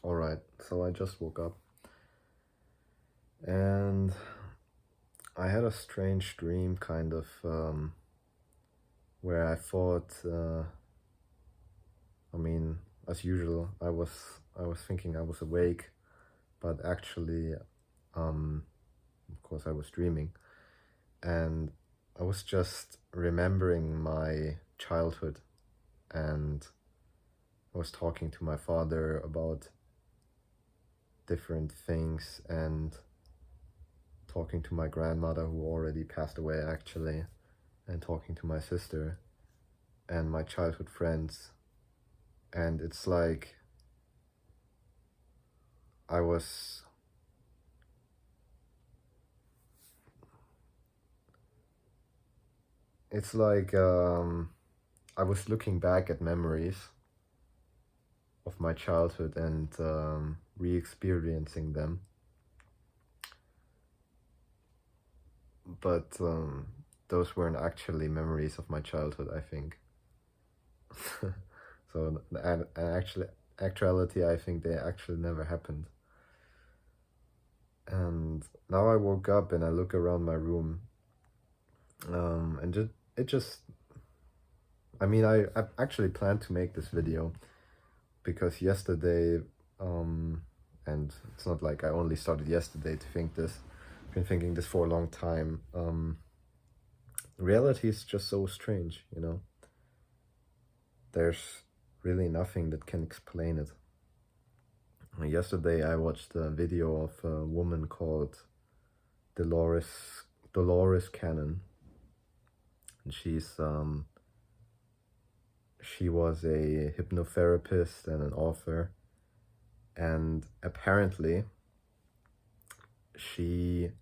Alright, so I just woke up and I had a strange dream, where I thought, as usual, I was thinking I was awake, but actually, of course, I was dreaming, and I was just remembering my childhood, and I was talking to my father about different things and talking to my grandmother who already passed away actually, and talking to my sister and my childhood friends. And it's like I was it's like I was looking back at memories of my childhood and re-experiencing them, but those weren't actually memories of my childhood, I think. So actuality, I think they actually never happened. And now I woke up and I look around my room, and it just I actually planned to make this video because yesterday, and it's not like I only started yesterday to think this. I've been thinking this for a long time. Reality is just so strange, you know. There's really nothing that can explain it. Yesterday I watched a video of a woman called Dolores Cannon, and she was a hypnotherapist and an author, and apparently she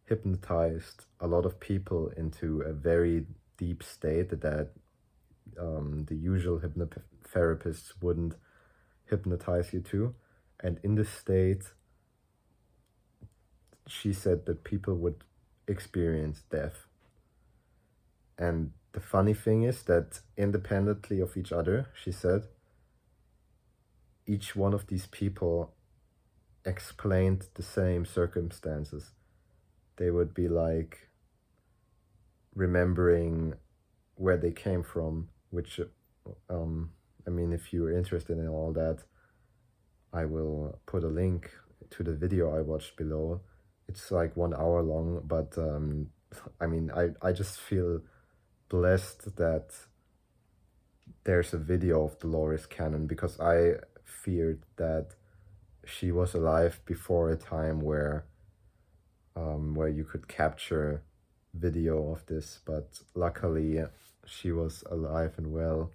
hypnotized a lot of people into a very deep state that the usual hypnotherapists wouldn't hypnotize you to. And in this state, she said that people would experience death. And the funny thing is that independently of each other, she said, each one of these people explained the same circumstances. They would be like remembering where they came from, which, if you're interested in all that, I will put a link to the video I watched below. It's like 1 hour long, but I just feel blessed that there's a video of Dolores Cannon, because I feared that she was alive before a time where you could capture video of this, but luckily she was alive and well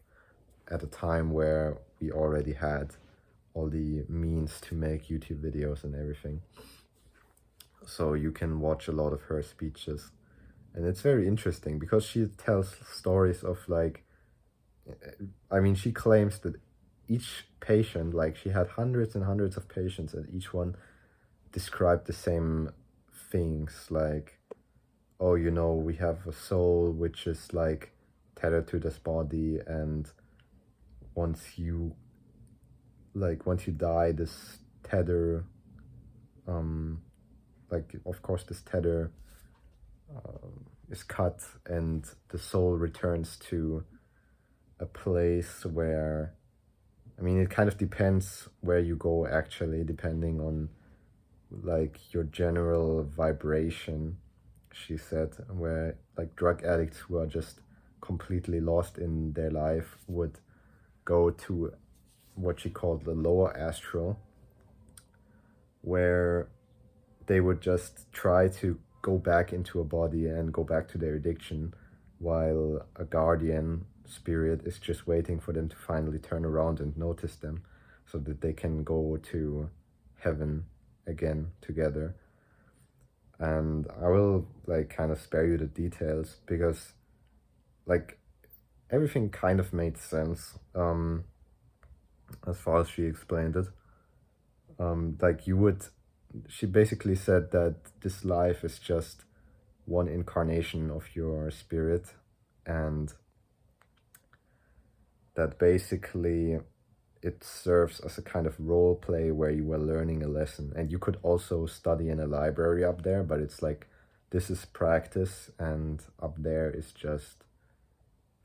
at a time where we already had all the means to make YouTube videos and everything. So you can watch a lot of her speeches. And it's very interesting because she tells stories of she claims that each patient, like she had hundreds and hundreds of patients, and each one described the same things, like, oh, we have a soul which is like tethered to this body, and once you die, this tether, of course this tether is cut, and the soul returns to a place where, it kind of depends where you go actually, depending on your general vibration, she said, where drug addicts who are just completely lost in their life would go to what she called the lower astral, where they would just try to go back into a body and go back to their addiction, while a guardian spirit is just waiting for them to finally turn around and notice them, so that they can go to heaven again together. And I will kind of spare you the details, because everything kind of made sense as far as she explained it. She basically said that this life is just one incarnation of your spirit, and that basically it serves as a kind of role play where you were learning a lesson. And you could also study in a library up there, but it's like this is practice and up there is just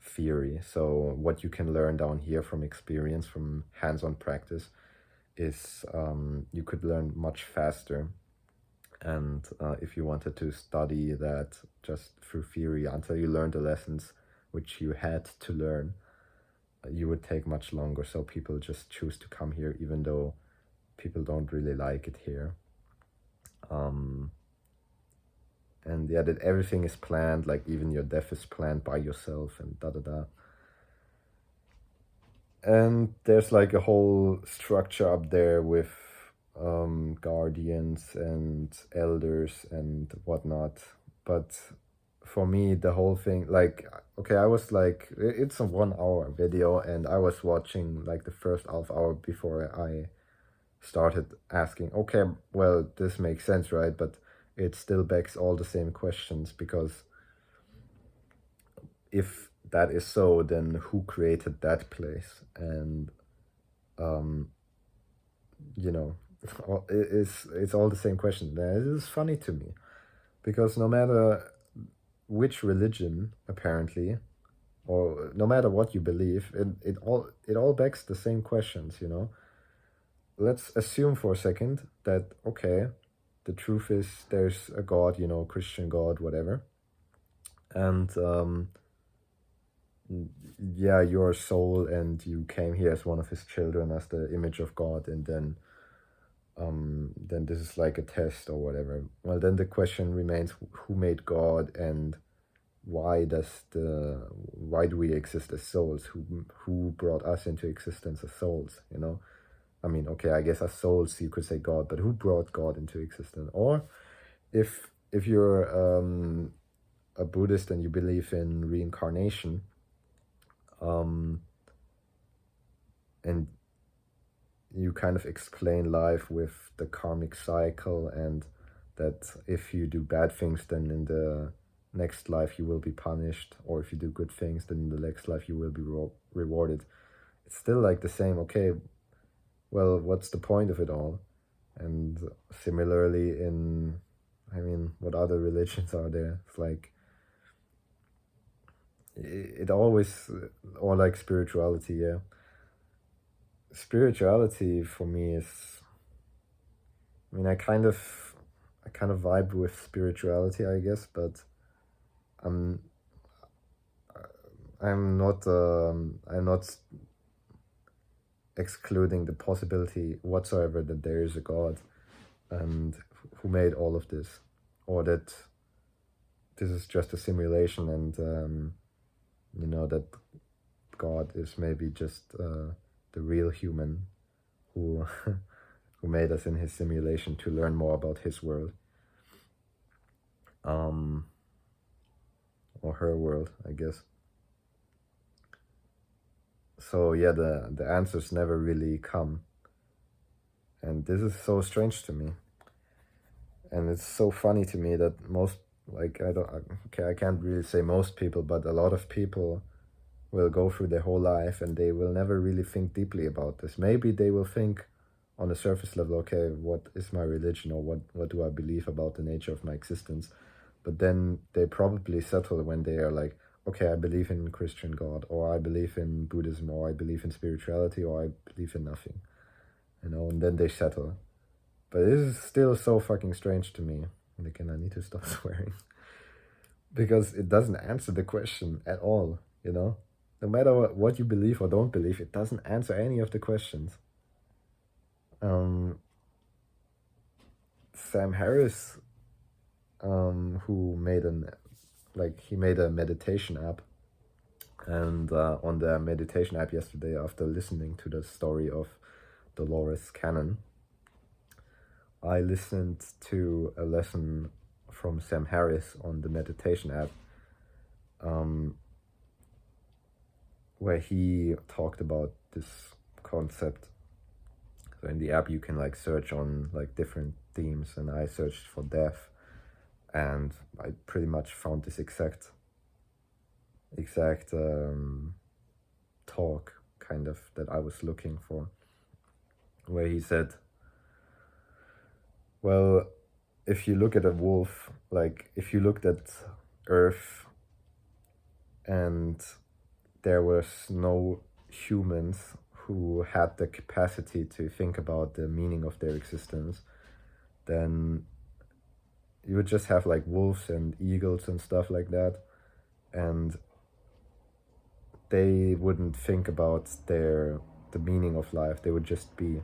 theory. So what you can learn down here from experience, from hands-on practice, is you could learn much faster. And if you wanted to study that just through theory until you learned the lessons which you had to learn, you would take much longer. So people just choose to come here even though people don't really like it here. And yeah, that everything is planned, like even your death is planned by yourself and da da da. And there's like a whole structure up there with guardians and elders and whatnot. But for me, the whole thing, like, okay, I was like, it's a 1 hour video, and I was watching like the first half hour before I started asking, okay, well, this makes sense, right? But it still begs all the same questions, because if that is so, then who created that place? And you know, it's all the same question. It is funny to me, because no matter which religion, apparently, or no matter what you believe, it all begs the same questions, you know. Let's assume for a second that, okay, the truth is there's a God, you know, Christian God, whatever, and yeah, you're a soul and you came here as one of his children, as the image of God, and then this is like a test or whatever. Well, then the question remains, who made God, and why do we exist as souls? Who brought us into existence as souls, you know? I mean, okay, I guess as souls you could say God, but who brought God into existence? Or if you're a Buddhist and you believe in reincarnation, and you kind of explain life with the karmic cycle, and that if you do bad things, then in the next life you will be punished, or if you do good things, then in the next life you will be rewarded. It's still like the same, okay, well, what's the point of it all? And similarly in, I mean, what other religions are there? It's like, it always, or like spirituality, yeah. Spirituality for me is, I mean, I kind of vibe with spirituality, I guess, but I'm not excluding the possibility whatsoever that there is a God, and who made all of this, or that this is just a simulation, and you know, that God is maybe just the real human who who made us in his simulation to learn more about his world, or her world, I guess. So yeah, the answers never really come, and this is so strange to me, and it's so funny to me that most, like, I can't really say most people, but a lot of people will go through their whole life and they will never really think deeply about this. Maybe they will think on a surface level, okay, what is my religion, or what do I believe about the nature of my existence? But then they probably settle when they are like, okay, I believe in Christian God, or I believe in Buddhism, or I believe in spirituality, or I believe in nothing, you know, and then they settle. But it is still so fucking strange to me. And again, I need to stop swearing. Because it doesn't answer the question at all, you know? No matter what you believe or don't believe, it doesn't answer any of the questions. Sam Harris, who made he made a meditation app, and on the meditation app yesterday, after listening to the story of Dolores Cannon, I listened to a lesson from Sam Harris on the meditation app, where he talked about this concept. So in the app you can like search on like different themes, and I searched for death, and I pretty much found this exact talk kind of, that I was looking for, where he said, well, if you look at a wolf, like if you looked at Earth and there was no humans who had the capacity to think about the meaning of their existence, then you would just have like wolves and eagles and stuff like that, and they wouldn't think about the meaning of life. They would just be,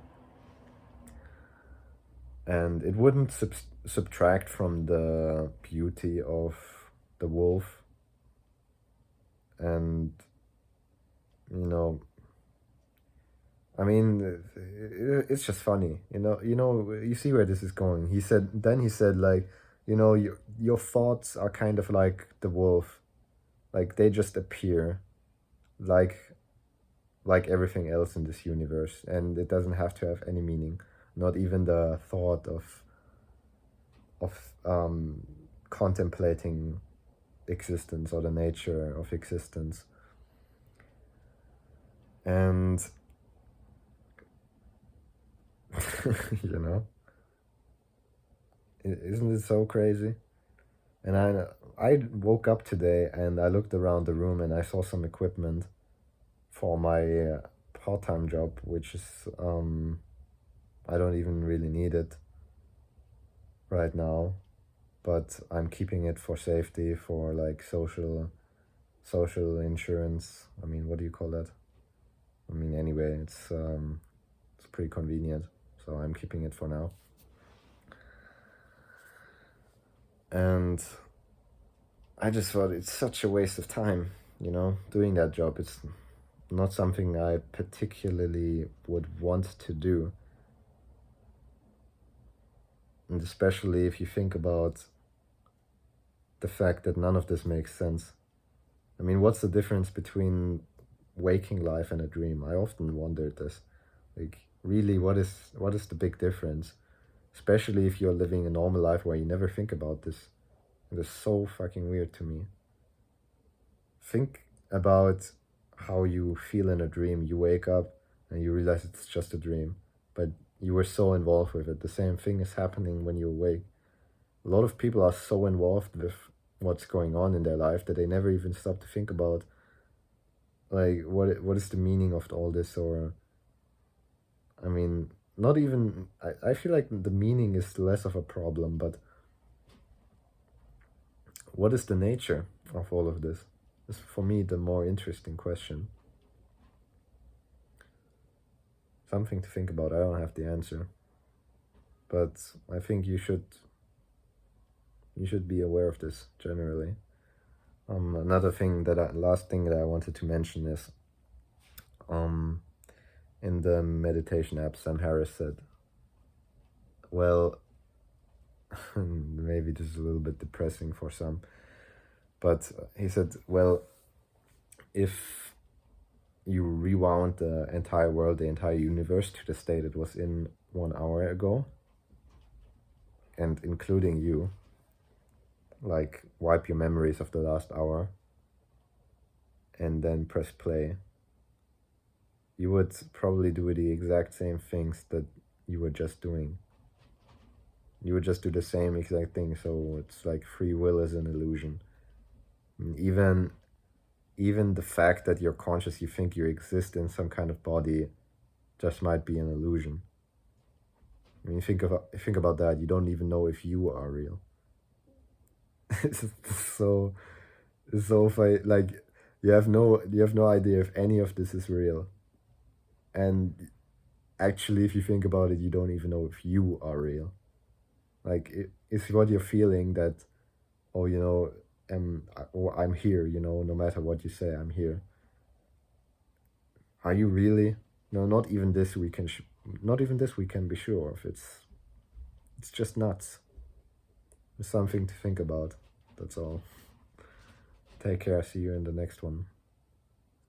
and it wouldn't subtract from the beauty of the wolf. And I mean, it's just funny, you see where this is going. He said like, your thoughts are kind of like the wolf, like they just appear like everything else in this universe, and it doesn't have to have any meaning, not even the thought of contemplating existence or the nature of existence. And isn't it so crazy? And I woke up today and I looked around the room and I saw some equipment for my part-time job, which is I don't even really need it right now, but I'm keeping it for safety, for like social insurance. I mean, what do you call that? I mean, anyway, it's pretty convenient, so I'm keeping it for now. And I just thought it's such a waste of time, doing that job. It's not something I particularly would want to do. And especially if you think about the fact that none of this makes sense. I mean, what's the difference between waking life and a dream? I often wondered this. Like, really, what is the big difference? Especially if you're living a normal life where you never think about this. It is so fucking weird to me. Think about how you feel in a dream. You wake up and you realize it's just a dream, but you were so involved with it. The same thing is happening when you awake. A lot of people are so involved with what's going on in their life that they never even stop to think about, like, what is the meaning of all this? Or, I mean, not even, I feel like the meaning is less of a problem, but what is the nature of all of this? Is for me the more interesting question. Something to think about. I don't have the answer, but I think you should be aware of this generally. Another thing last thing that I wanted to mention is, in the meditation app, Sam Harris said, well, maybe this is a little bit depressing for some, but he said, well, if you rewound the entire world, the entire universe, to the state it was in 1 hour ago, and including you, like wipe your memories of the last hour and then press play, you would probably do the exact same things that you were just doing. You would just do the same exact thing. So it's like free will is an illusion. And even the fact that you're conscious, you think you exist in some kind of body, just might be an illusion. I mean, think about that. You don't even know if you are real. It's so funny. Like, you have no idea if any of this is real. And actually, if you think about it, you don't even know if you are real. Like, it's what you're feeling that, oh, I'm here, no matter what you say, I'm here. Are you really? No, not even this we can be sure of. It's just nuts. It's something to think about. That's all. Take care. See you in the next one.